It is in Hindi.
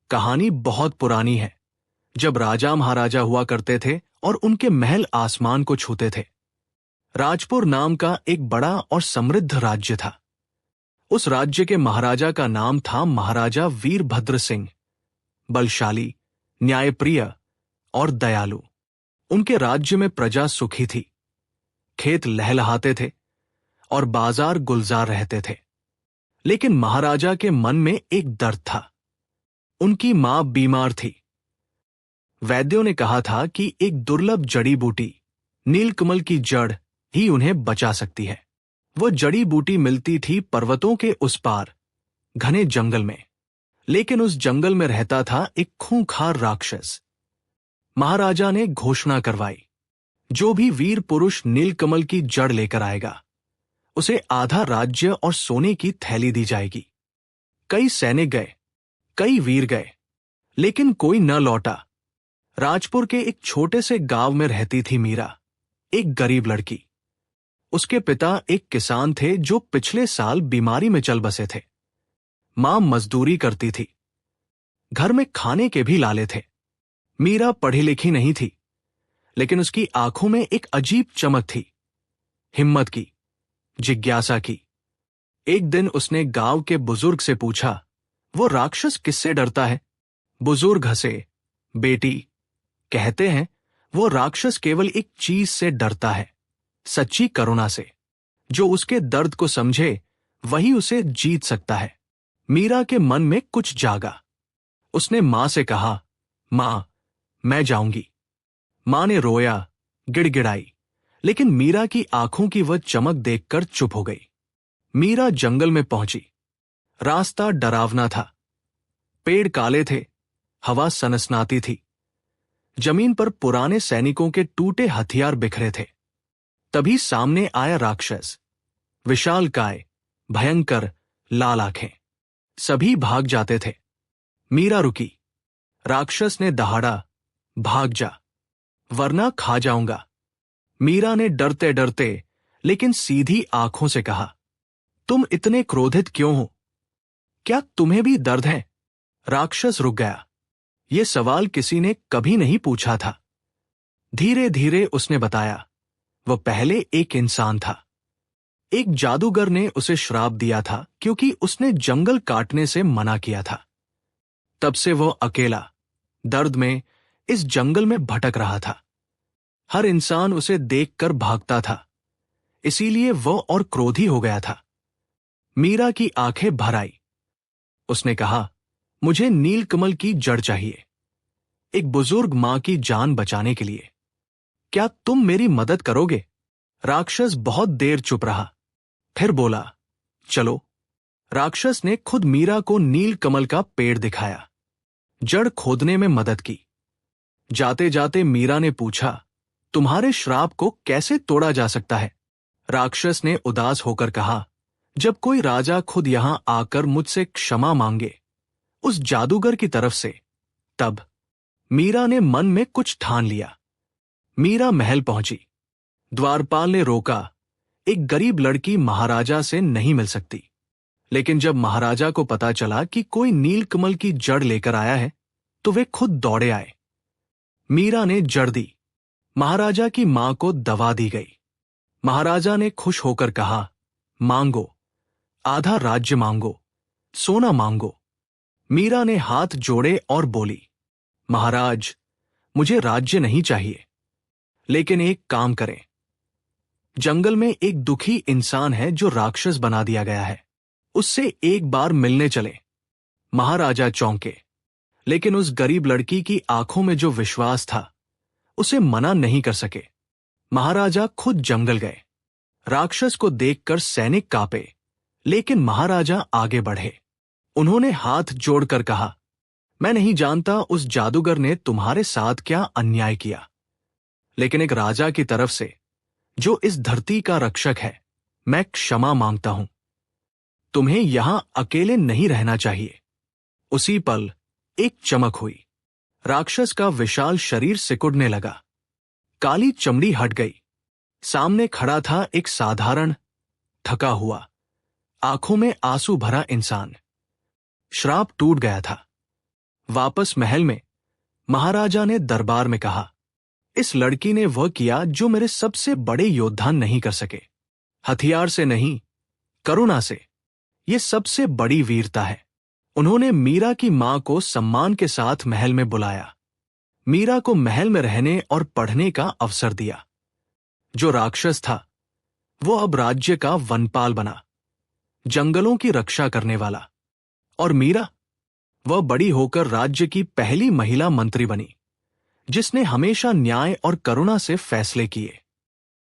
कहानी बहुत पुरानी है, जब राजा महाराजा हुआ करते थे और उनके महल आसमान को छूते थे। राजपुर नाम का एक बड़ा और समृद्ध राज्य था। उस राज्य के महाराजा का नाम था महाराजा वीरभद्र सिंह। बलशाली, न्यायप्रिय और दयालु। उनके राज्य में प्रजा सुखी थी, खेत लहलहाते थे और बाजार गुलजार रहते थे। लेकिन महाराजा के मन में एक दर्द था। उनकी मां बीमार थी। वैद्यों ने कहा था कि एक दुर्लभ जड़ी बूटी, नीलकमल की जड़, ही उन्हें बचा सकती है। वो जड़ी बूटी मिलती थी पर्वतों के उस पार, घने जंगल में। लेकिन उस जंगल में रहता था एक खूंखार राक्षस। महाराजा ने घोषणा करवाई, जो भी वीर पुरुष नीलकमल की जड़ लेकर आएगा, उसे आधा राज्य और सोने की थैली दी जाएगी। कई सैनिक गए, कई वीर गए, लेकिन कोई न लौटा। राजपुर के एक छोटे से गांव में रहती थी मीरा, एक गरीब लड़की। उसके पिता एक किसान थे जो पिछले साल बीमारी में चल बसे थे। मां मजदूरी करती थी। घर में खाने के भी लाले थे। मीरा पढ़ी लिखी नहीं थी, लेकिन उसकी आंखों में एक अजीब चमक थी, हिम्मत की, जिज्ञासा की। एक दिन उसने गांव के बुजुर्ग से पूछा, वो राक्षस किससे डरता है? बुजुर्ग हंसे, बेटी, कहते हैं वो राक्षस केवल एक चीज से डरता है, सच्ची करुणा से। जो उसके दर्द को समझे वही उसे जीत सकता है। मीरा के मन में कुछ जागा। उसने मां से कहा, मां, मैं जाऊंगी। मां ने रोया, गिड़गिड़ाई, लेकिन मीरा की आंखों की वह चमक देखकर चुप हो गई। मीरा जंगल में पहुंची। रास्ता डरावना था। पेड़ काले थे, हवा सनसनाती थी। जमीन पर पुराने सैनिकों के टूटे हथियार बिखरे थे। तभी सामने आया राक्षस, विशालकाय, भयंकर, लाल आंखें। सभी भाग जाते थे। मीरा रुकी। राक्षस ने दहाड़ा, भाग जा, वरना खा जाऊंगा। मीरा ने डरते डरते लेकिन सीधी आंखों से कहा, तुम इतने क्रोधित क्यों हो? क्या तुम्हें भी दर्द है? राक्षस रुक गया। यह सवाल किसी ने कभी नहीं पूछा था। धीरे धीरे उसने बताया, वह पहले एक इंसान था। एक जादूगर ने उसे श्राप दिया था क्योंकि उसने जंगल काटने से मना किया था। तब से वह अकेला, दर्द में इस जंगल में भटक रहा था। हर इंसान उसे देखकर भागता था, इसीलिए वह और क्रोधी हो गया था। मीरा की आंखें भर आई। उसने कहा, मुझे नीलकमल की जड़ चाहिए, एक बुजुर्ग मां की जान बचाने के लिए। क्या तुम मेरी मदद करोगे? राक्षस बहुत देर चुप रहा, फिर बोला, चलो। राक्षस ने खुद मीरा को नीलकमल का पेड़ दिखाया, जड़ खोदने में मदद की। जाते जाते मीरा ने पूछा, तुम्हारे श्राप को कैसे तोड़ा जा सकता है? राक्षस ने उदास होकर कहा, जब कोई राजा खुद यहां आकर मुझसे क्षमा मांगे, उस जादूगर की तरफ से, तब। मीरा ने मन में कुछ ठान लिया। मीरा महल पहुंची। द्वारपाल ने रोका, एक गरीब लड़की महाराजा से नहीं मिल सकती। लेकिन जब महाराजा को पता चला कि कोई नीलकमल की जड़ लेकर आया है, तो वे खुद दौड़े आए। मीरा ने जड़ दी। महाराजा की मां को दवा दी गई। महाराजा ने खुश होकर कहा, मांगो, आधा राज्य मांगो, सोना मांगो। मीरा ने हाथ जोड़े और बोली, महाराज, मुझे राज्य नहीं चाहिए, लेकिन एक काम करें। जंगल में एक दुखी इंसान है जो राक्षस बना दिया गया है, उससे एक बार मिलने चले। महाराजा चौंके, लेकिन उस गरीब लड़की की आंखों में जो विश्वास था, उसे मना नहीं कर सके। महाराजा खुद जंगल गए। राक्षस को देखकर सैनिक कांपे, लेकिन महाराजा आगे बढ़े। उन्होंने हाथ जोड़कर कहा, मैं नहीं जानता उस जादूगर ने तुम्हारे साथ क्या अन्याय किया, लेकिन एक राजा की तरफ से, जो इस धरती का रक्षक है, मैं क्षमा मांगता हूं। तुम्हें यहां अकेले नहीं रहना चाहिए। उसी पल एक चमक हुई। राक्षस का विशाल शरीर सिकुड़ने लगा। काली चमड़ी हट गई। सामने खड़ा था एक साधारण, थका हुआ, आंखों में आंसू भरा इंसान। श्राप टूट गया था। वापस महल में महाराजा ने दरबार में कहा, इस लड़की ने वह किया जो मेरे सबसे बड़े योद्धा नहीं कर सके। हथियार से नहीं, करुणा से। ये सबसे बड़ी वीरता है। उन्होंने मीरा की मां को सम्मान के साथ महल में बुलाया, मीरा को महल में रहने और पढ़ने का अवसर दिया। जो राक्षस था वो अब राज्य का वनपाल बना, जंगलों की रक्षा करने वाला। और मीरा, वह बड़ी होकर राज्य की पहली महिला मंत्री बनी, जिसने हमेशा न्याय और करुणा से फैसले किए।